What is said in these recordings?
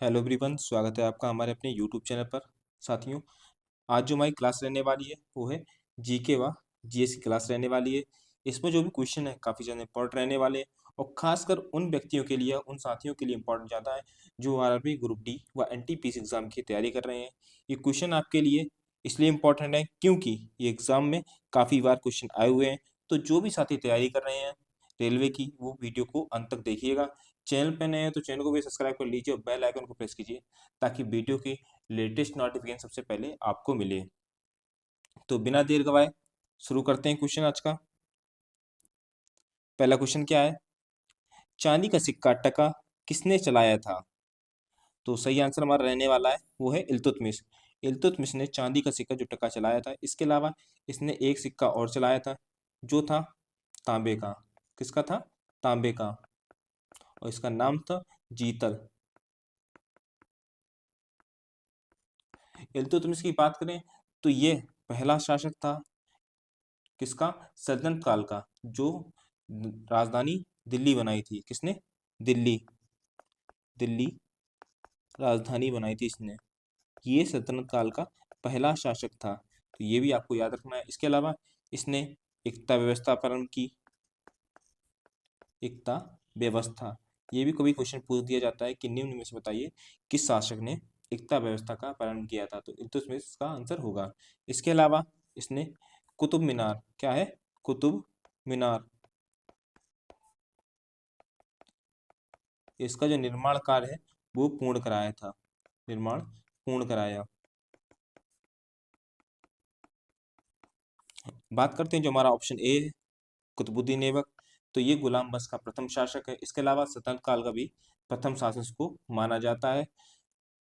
Hello everyone, स्वागत है आपका हमारे अपने यूट्यूब चैनल पर। साथियों, आज जो हमारी क्लास रहने वाली है वो है जीके व जीएस की क्लास रहने वाली है। इसमें जो भी क्वेश्चन है काफ़ी ज़्यादा इंपॉर्टेंट रहने वाले हैं और खासकर उन व्यक्तियों के लिए, उन साथियों के लिए इंपॉर्टेंट ज़्यादा है जो आरआरबी ग्रुप डी व एनटीपीसी एग्जाम की तैयारी कर रहे हैं। ये क्वेश्चन आपके लिए इसलिए इम्पोर्टेंट है क्योंकि ये एग्जाम में काफ़ी बार क्वेश्चन आए हुए हैं। तो जो भी साथी तैयारी कर रहे हैं रेलवे की, वो वीडियो को अंत तक देखिएगा। चैनल पे नए हैं तो चैनल को भी सब्सक्राइब कर लीजिए और बेल आइकन को प्रेस कीजिए ताकि वीडियो की लेटेस्ट नोटिफिकेशन सबसे पहले आपको मिले। तो बिना देर गवाए शुरू करते हैं क्वेश्चन आज का। पहला क्वेश्चन क्या है? चांदी का सिक्का टका किसने चलाया था? तो सही आंसर हमारा रहने वाला है वो है इल्तुतमिश। इल्तुतमिश ने चांदी का सिक्का जो टका चलाया था। इसके अलावा इसने एक सिक्का और चलाया था जो था तांबे का। किसका था? तांबे का। और इसका नाम था जीतल। इल्तुतमिश की बात करें तो ये पहला शासक था किसका? सल्तनत काल का, जो राजधानी दिल्ली बनाई थी। किसने? दिल्ली। दिल्ली राजधानी बनाई थी इसने। ये सल्तनत काल का पहला शासक था, तो ये भी आपको याद रखना है। इसके अलावा इसने एकता व्यवस्था प्रारंभ की। एकता व्यवस्था, ये भी कभी क्वेश्चन पूछ दिया जाता है कि निम्न में से बताइए किस शासक ने एकता व्यवस्था का प्रारंभ किया था, तो इल्तुतमिश इसका आंसर होगा। इसके अलावा इसने कुतुब मीनार, क्या है? कुतुब मीनार, इसका जो निर्माण कार्य है वो पूर्ण कराया था। निर्माण पूर्ण कराया। बात करते हैं जो हमारा ऑप्शन ए है, कुतुबुद्दीन ऐबक। तो ये गुलाम बख्श का प्रथम शासक है। इसके अलावा सल्तनत काल का भी प्रथम शासक को माना जाता है।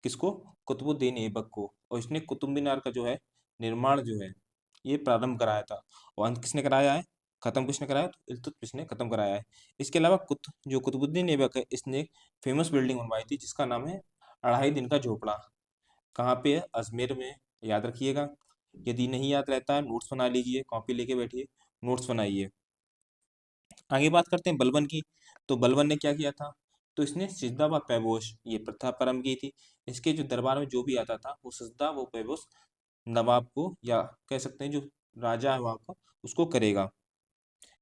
किसको? कुतुबुद्दीन ऐबक को। और इसने कुतुब मीनार का जो है निर्माण जो है ये प्रारंभ कराया था। और अंत किसने कराया है? खत्म किसने कराया? तो इल्तुतमिश ने खत्म कराया है। इसके अलावा जो कुतुबुद्दीन ऐबक है इसने एक फेमस बिल्डिंग बनवाई थी जिसका नाम है 2.5 दिन का झोपड़ा। कहाँ पे है? अजमेर में। याद रखिएगा। यदि नहीं याद रहता है नोट्स बना लीजिए, कॉपी लेके बैठिए, नोट्स बनाइए। आगे बात करते हैं बलबन की। तो बलबन ने क्या किया था? तो इसने सिजदा व पैबोश ये प्रथा प्रारंभ की थी। इसके जो दरबार में जो भी आता था वो सिजदा व पैबोश नवाब को, या कह सकते हैं जो राजा है वहाँ का, उसको करेगा।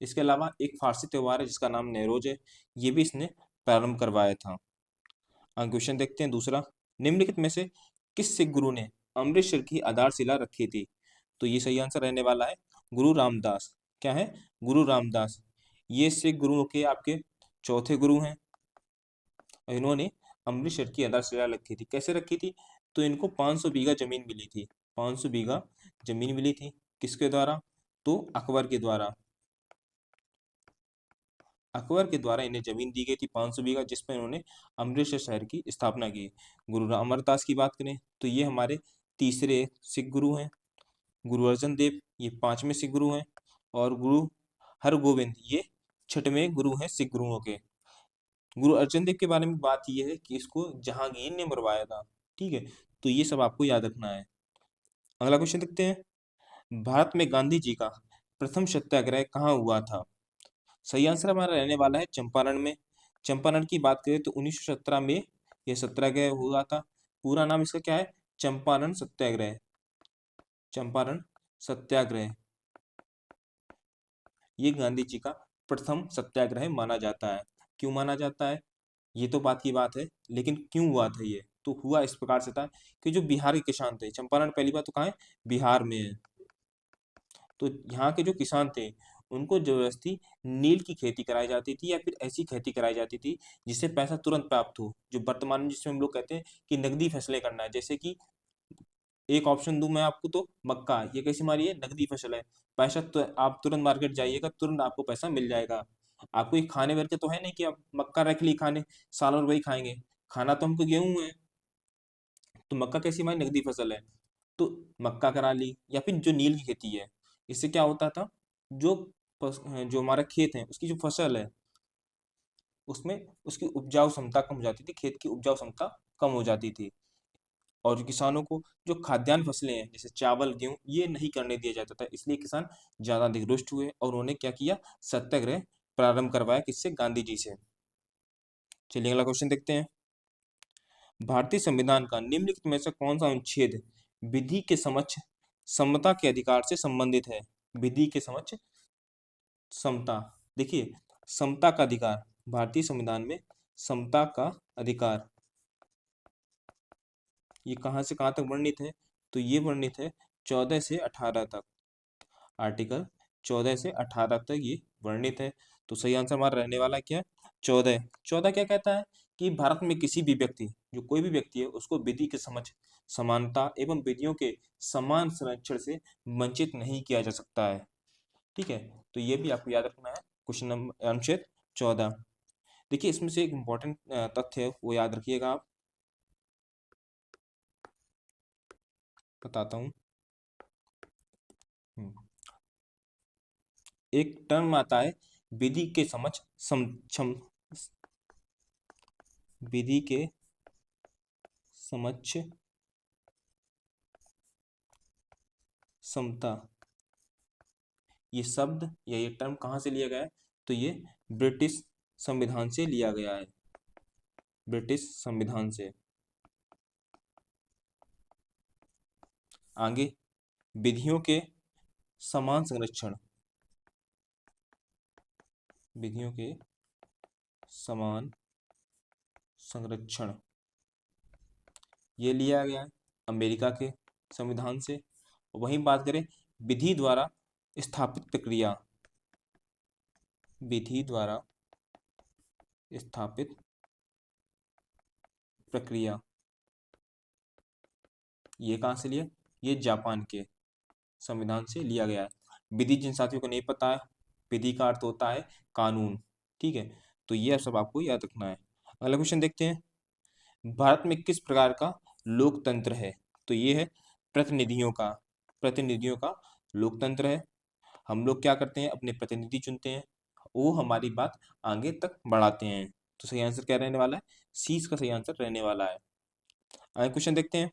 इसके अलावा एक फारसी त्योहार है जिसका नाम नवरोज है, ये भी इसने प्रारंभ करवाया था। आगे क्वेश्चन देखते हैं दूसरा। निम्नलिखित में से किस सिख गुरु ने अमृतसर की आधारशिला रखी थी? तो ये सही आंसर रहने वाला है गुरु रामदास। क्या है? गुरु रामदास। ये सिख गुरुओं के आपके चौथे गुरु हैं और इन्होंने अमृतसर की आधारशिला रखी थी। कैसे रखी थी? तो इनको 500 बीघा जमीन मिली थी। 500 बीघा जमीन मिली थी। किसके द्वारा? तो अकबर के द्वारा। अकबर के द्वारा इन्हें जमीन दी गई थी 500 बीघा, जिस पर इन्होंने अमृतसर शहर की स्थापना की। गुरु अमरदास की बात करें तो ये हमारे तीसरे सिख गुरु हैं। गुरु अर्जन देव ये पांचवें सिख गुरु हैं। और गुरु हरगोविंद ये छठवें गुरु हैं सिख गुरुओं के। गुरु अर्जन देव के बारे में बात यह है कि इसको जहांगीर ने मरवाया था। ठीक है, तो ये सब आपको याद रखना है। अगला क्वेश्चन देखते हैं। भारत में गांधी जी का प्रथम सत्याग्रह कहाँ हुआ था? सही आंसर हमारा रहने वाला है चंपारण में। चंपारण की बात करें तो 1917 में यह सत्याग्रह हुआ था। पूरा नाम इसका क्या है? चंपारण सत्याग्रह। चंपारण सत्याग्रह ये गांधी जी का प्रथम सत्याग्रह माना जाता है। क्यों माना जाता है ये तो बात की बात है, लेकिन क्यों हुआ था ये? तो हुआ इस प्रकार से था कि जो बिहार के किसान थे, चंपारण पहली बात तो कहाँ है? बिहार में है। तो यहाँ के जो किसान थे उनको जबरदस्ती नील की खेती कराई जाती थी या फिर ऐसी खेती कराई जाती थी जिससे पैसा तुरंत प्राप्त हो, जो वर्तमान में जिसमें हम लोग कहते हैं कि नकदी फसलें करना है। जैसे कि एक ऑप्शन दूं मैं आपको, तो मक्का, ये कैसी मारी है? नकदी फसल है। पैसा तो आप तुरंत मार्केट जाइएगा, तुरंत आपको पैसा मिल जाएगा। आपको ये खाने भर के तो है नहीं कि आप मक्का रख ली खाने, साल भर वही खाएंगे। खाना तो हमको गेहूं है। तो मक्का कैसी हमारी नकदी फसल है, तो मक्का करा ली। या फिर जो नील की खेती है, इससे क्या होता था? जो जो हमारा खेत है उसकी जो फसल है उसमें उसकी उपजाऊ क्षमता कम हो जाती थी, खेत की उपजाऊ क्षमता कम हो जाती थी। और जो किसानों को जो खाद्यान्न फसलें हैं जैसे चावल गेहूं ये नहीं करने दिया जाता था, इसलिए किसान ज्यादा अधिक रुष्ट हुए और उन्होंने क्या किया? सत्याग्रह प्रारंभ करवाया। किससे? गांधी जी से। चलिए अगला क्वेश्चन देखते हैं। भारतीय संविधान का निम्नलिखित में से कौन सा अनुच्छेद विधि के समक्ष समता के अधिकार से संबंधित है? विधि के समक्ष समता, देखिए समता का अधिकार, भारतीय संविधान में समता का अधिकार ये कहाँ से कहाँ तक वर्णित है? तो ये वर्णित है 14 से 18 तक। आर्टिकल 14 से 18 तक ये वर्णित है। तो सही आंसर हमारा रहने वाला क्या है? 14। 14 क्या कहता है कि भारत में किसी भी व्यक्ति, जो कोई भी व्यक्ति है, उसको विधि के समक्ष समानता एवं विधियों के समान संरक्षण से वंचित नहीं किया जा सकता है। ठीक है, तो ये भी आपको याद रखना है। क्वेश्चन नंबर अनुच्छेद 14। देखिए इसमें से एक इम्पोर्टेंट तथ्य है, वो याद रखिएगा आप, बताता हूँ। एक टर्म आता है विधि के समक्ष विधि के समक्ष समता। ये शब्द या ये टर्म कहाँ से लिया गया है? तो ये ब्रिटिश संविधान से लिया गया है, ब्रिटिश संविधान से। आगे, विधियों के समान संरक्षण, विधियों के समान संरक्षण ये लिया गया है अमेरिका के संविधान से। वहीं बात करें विधि द्वारा स्थापित प्रक्रिया, विधि द्वारा स्थापित प्रक्रिया ये कहाँ से लिया? ये जापान के संविधान से लिया गया है। विधि जिन साथियों को नहीं पता है, विधि का अर्थ होता है कानून। ठीक है, तो ये सब आपको याद रखना है। अगला क्वेश्चन देखते हैं, भारत में किस प्रकार का लोकतंत्र है? तो ये है प्रतिनिधियों का, प्रतिनिधियों का लोकतंत्र है। हम लोग क्या करते हैं? अपने प्रतिनिधि चुनते हैं, वो हमारी बात आगे तक बढ़ाते हैं। तो सही आंसर क्या रहने वाला है? सी का सही आंसर रहने वाला है। आगे क्वेश्चन देखते हैं,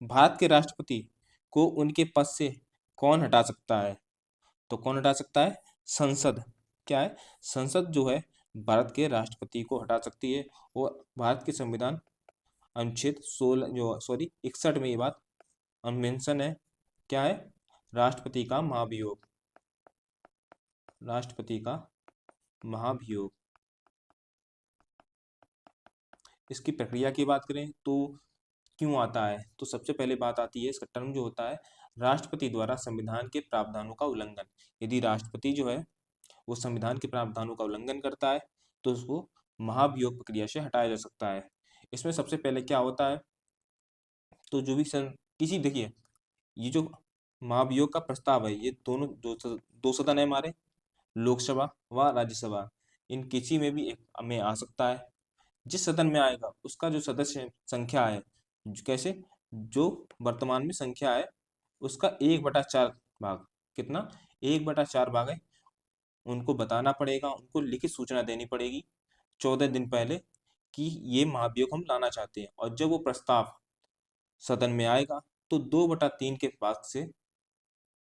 भारत के राष्ट्रपति को उनके पद से कौन हटा सकता है? तो कौन हटा सकता है? संसद। क्या है? संसद जो है भारत के राष्ट्रपति को हटा सकती है। और भारत के संविधान अनुच्छेद 16 जो 61 में ये बात मेंशन है। क्या है? राष्ट्रपति का महाभियोग, राष्ट्रपति का महाभियोग। इसकी प्रक्रिया की बात करें तो क्यों आता है? तो सबसे पहले बात आती है, इसका टर्म जो होता है राष्ट्रपति द्वारा संविधान के प्रावधानों का उल्लंघन। यदि राष्ट्रपति जो है वो संविधान के प्रावधानों का उल्लंघन करता है तो उसको महाभियोग प्रक्रिया से हटाया जा सकता है। इसमें सबसे पहले क्या होता है? तो जो भी किसी, देखिए ये जो महाभियोग का प्रस्ताव है, ये दोनों दो सदन है हमारे, लोकसभा व राज्यसभा, इन किसी में भी एक में आ सकता है। जिस सदन में आएगा उसका जो सदस्य संख्या है, कैसे, जो वर्तमान में संख्या है उसका 1/4 भाग, कितना? 1/4 भाग है, उनको बताना पड़ेगा, उनको लिखित सूचना देनी पड़ेगी 14 दिन पहले कि ये महाभियोग हम लाना चाहते हैं। और जब वो प्रस्ताव सदन में आएगा तो 2/3 के पास से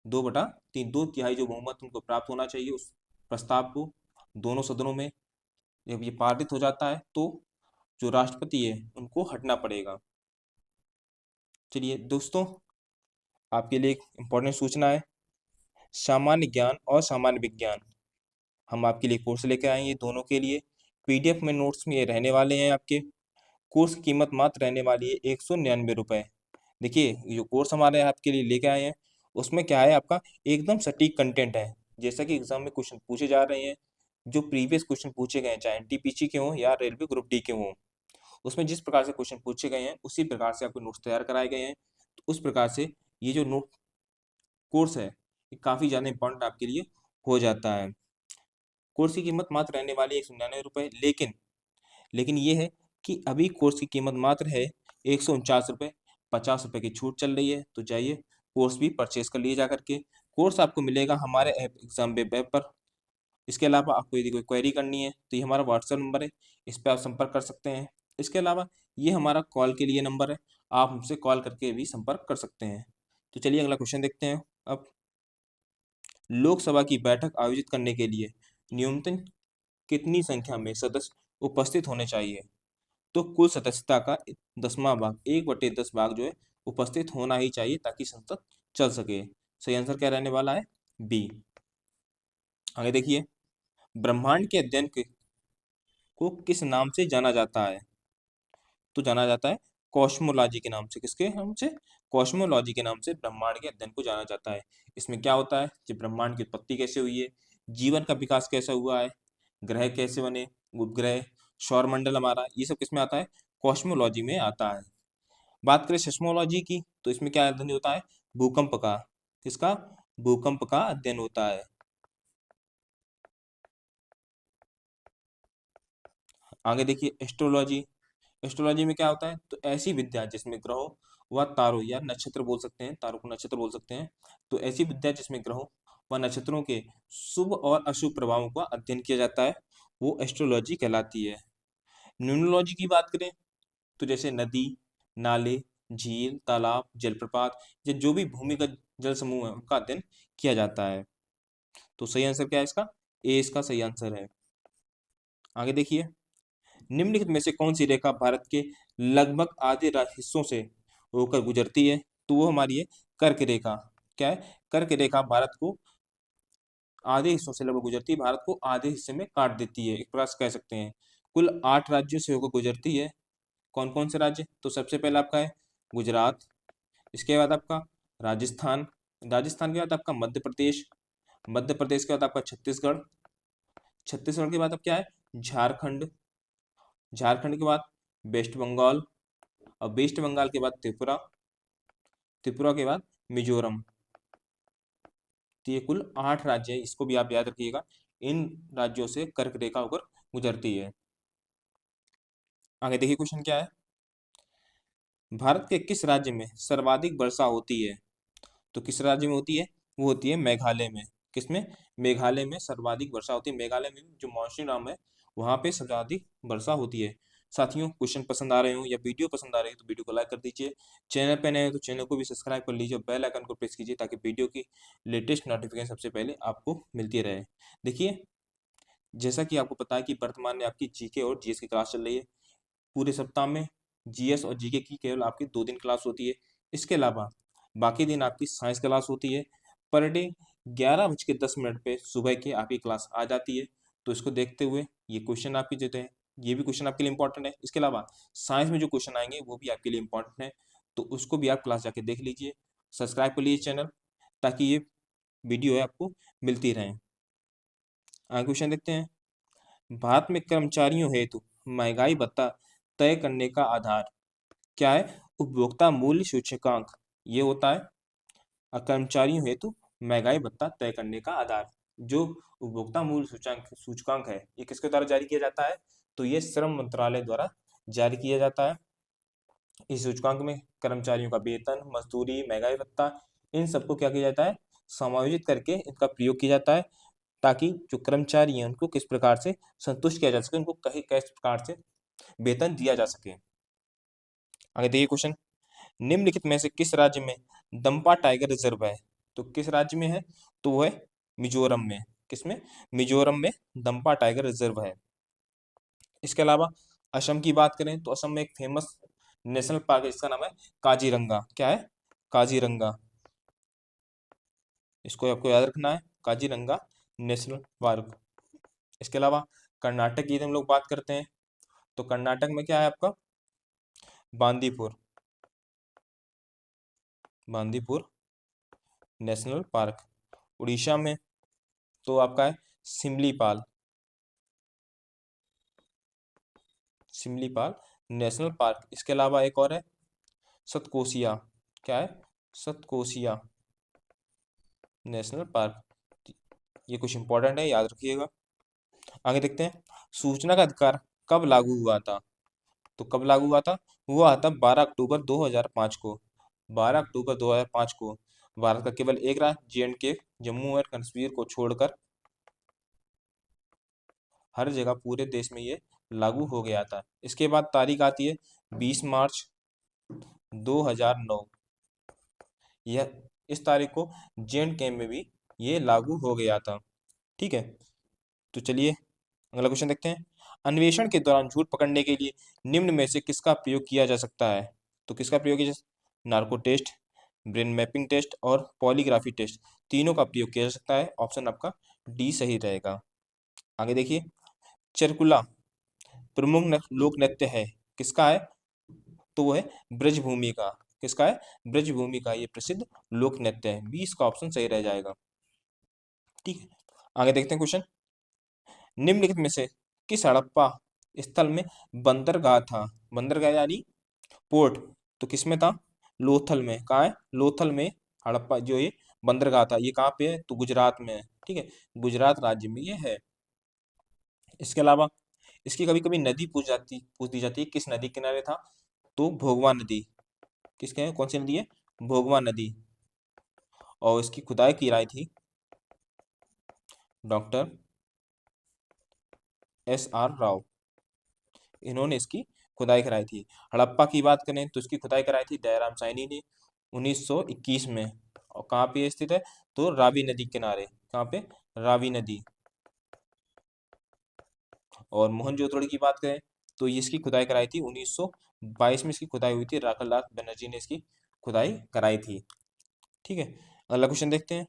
2/3, 2/3 जो बहुमत उनको प्राप्त होना चाहिए उस प्रस्ताव को दोनों सदनों में। जब ये पारित हो जाता है तो जो राष्ट्रपति है उनको हटना पड़ेगा। चलिए दोस्तों, आपके लिए एक इम्पोर्टेंट सूचना है, सामान्य ज्ञान और सामान्य विज्ञान हम आपके लिए कोर्स लेकर आए हैं। ये दोनों के लिए पीडीएफ में नोट्स में ये रहने वाले हैं आपके। कोर्स की कीमत मात्र रहने वाली है 199 रुपये। देखिए जो कोर्स हमारे आपके लिए लेके आए हैं उसमें क्या है, आपका एकदम सटीक कंटेंट है। जैसा कि एग्जाम में क्वेश्चन पूछे जा रहे हैं, जो प्रीवियस क्वेश्चन पूछे गए हैं, चाहे एनटीपीसी के हों या रेलवे ग्रुप डी के हों, उसमें जिस प्रकार से क्वेश्चन पूछे गए हैं उसी प्रकार से आपको नोट्स तैयार कराए गए हैं। तो उस प्रकार से ये जो नोट कोर्स है ये काफ़ी ज़्यादा इंपॉर्टेंट आपके लिए हो जाता है। कोर्स की कीमत मात्र रहने वाली है 199 रुपये, लेकिन ये है कि अभी कोर्स की कीमत मात्र है 149 रुपये, 50 रुपये की छूट चल रही है। तो जाइए कोर्स भी परचेज कर लिए जा करके। कोर्स आपको मिलेगा हमारे ऐप एग्जाम वेब पर। इसके अलावा आपको यदि कोई क्वेरी करनी है तो ये हमारा व्हाट्सएप नंबर है, इस पर आप संपर्क कर सकते हैं। इसके अलावा ये हमारा कॉल के लिए नंबर है, आप हमसे कॉल करके भी संपर्क कर सकते हैं। तो चलिए अगला क्वेश्चन देखते हैं। अब लोकसभा की बैठक आयोजित करने के लिए न्यूनतम कितनी संख्या में सदस्य उपस्थित होने चाहिए? तो कुल सदस्यता का 10वां भाग 1/10 भाग जो है उपस्थित होना ही चाहिए ताकि संसद चल सके। सही आंसर क्या रहने वाला है? बी। आगे देखिए, ब्रह्मांड के अध्ययन को किस नाम से जाना जाता है? तो जाना जाता है कॉस्मोलॉजी के नाम से। किसके नाम से? कॉस्मोलॉजी के नाम से ब्रह्मांड के अध्ययन को जाना जाता है। इसमें क्या होता है कि ब्रह्मांड की उत्पत्ति कैसे हुई है, जीवन का विकास कैसा हुआ है, ग्रह कैसे बने, उपग्रह, सौरमंडल हमारा, ये सब किसमें आता है? कॉस्मोलॉजी में आता है। बात करें सेस्मोलॉजी की, तो इसमें क्या अध्ययन होता है? भूकंप का। किसका? भूकंप का अध्ययन होता है। आगे देखिए, एस्ट्रोलॉजी। एस्ट्रोलॉजी में क्या होता है? तो ऐसी विद्या जिसमें ग्रहों व तारों या नक्षत्र बोल सकते हैं, तारों को नक्षत्र बोल सकते हैं, तो ऐसी विद्या जिसमें ग्रहों व नक्षत्रों के शुभ और अशुभ प्रभावों का अध्ययन किया जाता है, वो एस्ट्रोलॉजी कहलाती है। न्यूमरोलॉजी की बात करें तो जैसे नदी, नाले, झील, तालाब, जलप्रपात या जो भी भूमिगत जल समूह है उनका अध्ययन किया जाता है। तो सही आंसर क्या है इसका? ए इसका सही आंसर है। आगे देखिए, निम्नलिखित में से कौन सी रेखा भारत के लगभग आधे हिस्सों से होकर गुजरती है? तो वो हमारी है कर्क रेखा। क्या है? कर्क रेखा भारत को आधे हिस्सों से लगभग गुजरती है, भारत को आधे हिस्से में काट देती है, एक प्रकार से कह सकते हैं। कुल 8 राज्यों से होकर गुजरती है। कौन कौन से राज्य? तो सबसे पहला आपका है गुजरात, इसके बाद आपका राजस्थान, राजस्थान के बाद आपका मध्य प्रदेश, मध्य प्रदेश के बाद आपका छत्तीसगढ़, छत्तीसगढ़ के बाद अब क्या है? झारखंड, झारखंड के बाद वेस्ट बंगाल, और वेस्ट बंगाल के बाद त्रिपुरा, त्रिपुरा के बाद मिजोरम। तो ये कुल 8 राज्य है, इसको भी आप याद रखिएगा। इन राज्यों से कर्क रेखा होकर गुजरती है। आगे देखिए क्वेश्चन क्या है, भारत के किस राज्य में सर्वाधिक वर्षा होती है? तो किस राज्य में होती है? वो होती है मेघालय में। किसमें? मेघालय में सर्वाधिक वर्षा होती है। मेघालय में जो मौसिनराम है वहां पे सर्वाधिक वर्षा होती है। साथियों, क्वेश्चन पसंद आ रहे हो या वीडियो पसंद आ रही है तो वीडियो को लाइक कर दीजिए। चैनल पे नए हो तो चैनल को भी सब्सक्राइब कर लीजिए और बेल आइकन को प्रेस कीजिए ताकि वीडियो की लेटेस्ट नोटिफिकेशन सबसे पहले आपको मिलती रहे। देखिए, जैसा कि आपको पता है कि वर्तमान में आपकी जीके और जीएस की क्लास चल रही है। पूरे सप्ताह में जीएस और जीके की केवल आपकी 2 दिन क्लास होती है। इसके अलावा बाकी दिन आपकी साइंस क्लास होती है। पर डे 11:10 पे सुबह की आपकी क्लास आ जाती है। तो इसको देखते हुए ये क्वेश्चन आपके जो है, ये भी क्वेश्चन आपके लिए इंपॉर्टेंट है। इसके अलावा साइंस में जो क्वेश्चन आएंगे वो भी आपके लिए इंपॉर्टेंट है, तो उसको भी आप क्लास जाके देख लीजिए। सब्सक्राइब कर लीजिए चैनल, ताकि ये वीडियो है आपको मिलती रहे। आगे क्वेश्चन देखते हैं, भारत में कर्मचारियों हेतु महंगाई भत्ता तय करने का आधार क्या है? उपभोक्ता मूल्य सूचकांक ये होता है। और कर्मचारियों हेतु महंगाई भत्ता तय करने का आधार, जो उपभोक्ता मूल्य सूचकांक सूचकांक है, ये किसके द्वारा जारी किया जाता है? तो ये श्रम मंत्रालय द्वारा जारी किया जाता है। इस सूचकांक में कर्मचारियों का वेतन, मजदूरी, महंगाई भत्ता, इन सबको क्या किया जाता है? समायोजित करके इनका प्रयोग किया जाता है, ताकि जो कर्मचारी हैं उनको किस प्रकार से संतुष्ट किया जा सके, उनको कहीं किस प्रकार से वेतन दिया जा सके। आगे देखिए क्वेश्चन, निम्नलिखित में से किस राज्य में दंपा टाइगर रिजर्व है? तो किस राज्य में है? तो वो है मिजोरम में। किसमें? मिजोरम में दंपा टाइगर रिजर्व है। इसके अलावा असम की बात करें तो असम में एक फेमस नेशनल पार्क है, इसका नाम है काजीरंगा। क्या है? काजीरंगा। इसको आपको याद रखना है, काजीरंगा नेशनल पार्क। इसके अलावा कर्नाटक की हम लोग बात करते हैं तो कर्नाटक में क्या है आपका? Bandipur, Bandipur national park. उड़ीसा में तो आपका है सिमलीपाल, सिमलीपाल नेशनल पार्क। इसके अलावा एक और है सतकोसिया। क्या है? Satkosia national park. ये कुछ इंपॉर्टेंट है, याद रखिएगा। आगे देखते हैं, सूचना का अधिकार कब लागू हुआ था? तो कब लागू हुआ था? हुआ था 12 अक्टूबर 2005 को। 12 अक्टूबर 2005 को भारत का केवल एक राज्य जे.एंड.के, जम्मू और कश्मीर को छोड़कर हर जगह पूरे देश में ये लागू हो गया था। इसके बाद तारीख आती है 20 मार्च 2009। यह इस तारीख को जे.एंड.के में भी ये लागू हो गया था। ठीक है, तो चलिए अगला क्वेश्चन देखते हैं, अन्वेषण के दौरान झूठ पकड़ने के लिए निम्न में से किसका प्रयोग किया जा सकता है? तो किसका प्रयोग किया जा narco test, brain mapping test और पॉलीग्राफी टेस्ट, तीनों का प्रयोग किया जा सकता है। ऑप्शन आपका डी सही रहेगा। आगे देखिए, चरकुला प्रमुख लोक नृत्य है, किसका है? तो वो है ब्रजभूमि का। किसका है? ब्रजभूमि का ये प्रसिद्ध लोक नृत्य है। 20 का ऑप्शन सही रह जाएगा। ठीक है, आगे देखते हैं क्वेश्चन। निम्नलिखित में से किस हड़प्पा स्थल में बंदरगाह था? बंदरगाह यानी पोर्ट, तो किसमें था? लोथल में। कहाँ है? लोथल में हड़प्पा जो ये बंदरगाह था, ये कहाँ पे है? तो गुजरात में है। ठीक है, गुजरात राज्य में ये है। इसके अलावा इसकी कभी कभी नदी पूछ दी जाती है, किस नदी के किनारे था? तो भोगवा नदी। किसके? कौन सी नदी है? भोगवा नदी। और इसकी खुदाई की थी डॉक्टर SR राव, इन्होंने इसकी खुदाई कराई थी। हड़प्पा की बात करें तो इसकी खुदाई कराई थी दयाराम साहनी ने 1921 में। और कहाँ पे स्थित है? तो रावी नदी किनारे। कहाँ पे? रावी नदी। और मोहनजोदड़ो की बात करें तो ये इसकी खुदाई कराई थी 1922 में, इसकी खुदाई हुई थी। राखाल बनर्जी ने इसकी खुदाई कराई थी। ठीक है, अगला क्वेश्चन देखते हैं।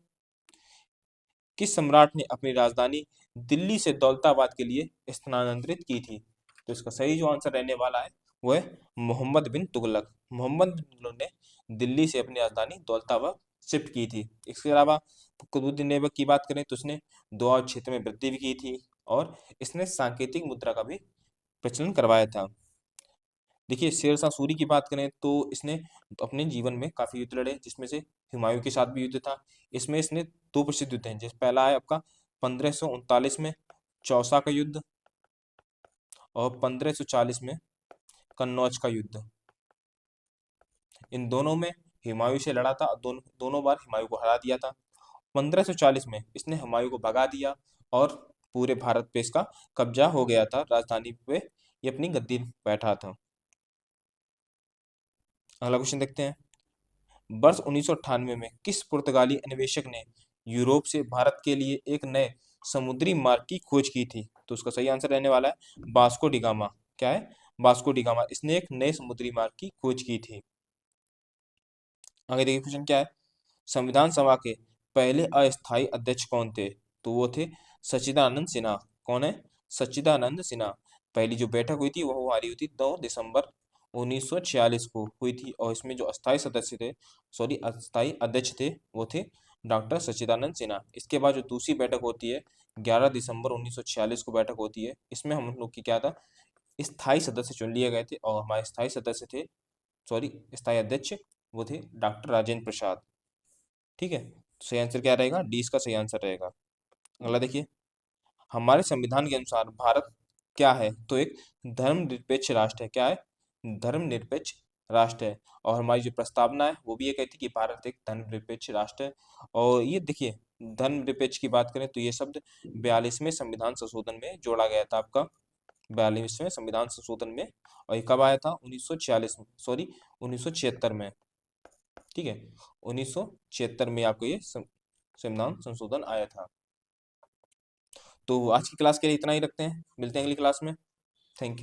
किस सम्राट ने अपनी राजधानी दिल्ली से दौलताबाद के लिए स्थानांतरित की थी? तो इसका सही जो आंसर रहने वाला है वो है मोहम्मद बिन तुगलक। मोहम्मद बिन तुगलक ने दिल्ली से अपनी राजधानी दौलताबाद शिफ्ट की थी। इसके अलावा कुतुबुद्दीन ऐबक की बात करें तो उसने दुआब क्षेत्र में वृद्धि भी की थी और इसने सांकेतिक मुद्रा का भी प्रचलन करवाया था। देखिए, शेरशाह सूरी की बात करें तो इसने अपने जीवन में काफी युद्ध लड़े, जिसमें से हुमायूं के साथ भी युद्ध था। इसमें इसने दो प्रसिद्ध युद्ध हैं, जिस पहला है आपका 1539 में चौसा का युद्ध और 1540 में कन्नौज का युद्ध। इन दोनों में हुमायूं से लड़ा था, दोनों बार हुमायूं को हरा दिया था। 1540 में इसने हुमायूं को भगा दिया और पूरे भारत पे इसका कब्जा हो गया था। राजधानी पे ये अपनी गद्दी बैठा था। अगला क्वेश्चन देखते हैं। वर्ष 1998 में किस पुर्तगाली अन्वेषक ने यूरोप से भारत के लिए एक नए समुद्री मार्ग की खोज की थी? तो उसका सही आंसर रहने वाला है वास्को डी गामा। क्या है? वास्को डी गामा, इसने एक नए समुद्री मार्ग की खोज की थी। आगे देखिए क्वेश्चन क्या है। संविधान सभा के पहले अस्थायी अध्यक्ष कौन थे? तो वो थे सच्चिदानंद सिन्हा। कौन है? सच्चिदानंद सिन्हा। पहली जो बैठक हुई थी वो हमारी हुई थी 2 दिसंबर 1946 को हुई थी। और इसमें जो अस्थायी सदस्य थे, सॉरी अस्थायी अध्यक्ष थे, वो थे डॉक्टर सच्चिदानंद सिन्हा। इसके बाद जो दूसरी बैठक होती है 11 दिसंबर 1946 को बैठक होती है, इसमें हम लोग की क्या था, स्थायी सदस्य चुन लिए गए थे। और हमारे स्थायी सदस्य थे, सॉरी स्थायी अध्यक्ष वो थे डॉक्टर राजेंद्र प्रसाद। ठीक है, तो सही आंसर क्या रहेगा? डी इसका सही आंसर रहेगा। अगला देखिए, हमारे संविधान के अनुसार भारत क्या है? तो एक धर्मनिरपेक्ष राष्ट्र है। क्या है? धर्मनिरपेक्ष राष्ट्र है। और हमारी जो प्रस्तावना है वो भी ये कहती है कि भारत एक धर्मनिरपेक्ष राष्ट्र है। और ये देखिए, धर्मनिरपेक्ष की बात करें तो ये शब्द 42वें संविधान संशोधन में जोड़ा गया था आपका, 42वें संविधान संशोधन में। और ये कब आया था? 1946 में, सॉरी 1976 में। ठीक है, 1976 में आपको ये संविधान संशोधन आया था। तो आज की क्लास के लिए इतना ही रखते हैं, मिलते हैं अगली क्लास में। Thank you.